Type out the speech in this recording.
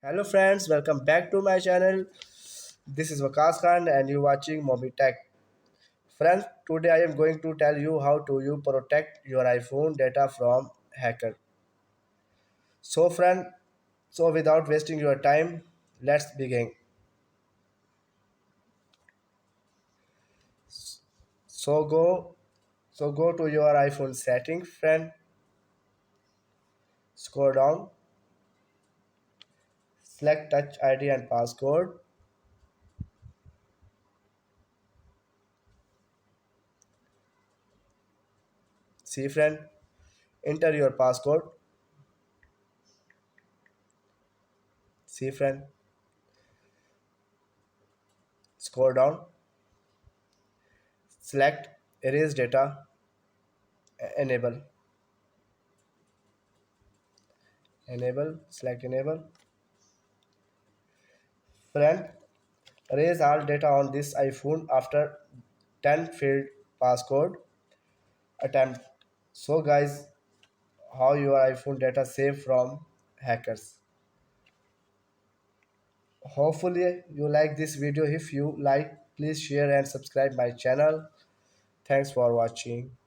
Hello friends, welcome back to my channel. This is Vakas Khan and you watching Moby Tech. Friends, today I am going to tell you how to you protect your iPhone data from hacker. So friend, without wasting your time, let's begin. So go go to your iPhone setting, friend. Scroll down, select Touch ID and passcode. See friend, enter your passcode. See friend, scroll down, select erase data, enable. Select enable. Friend, erase all data on this iPhone after 10 failed passcode attempt. So guys, how your iPhone data safe from hackers. Hopefully you like this video. If you like, please share and subscribe my channel. Thanks for watching.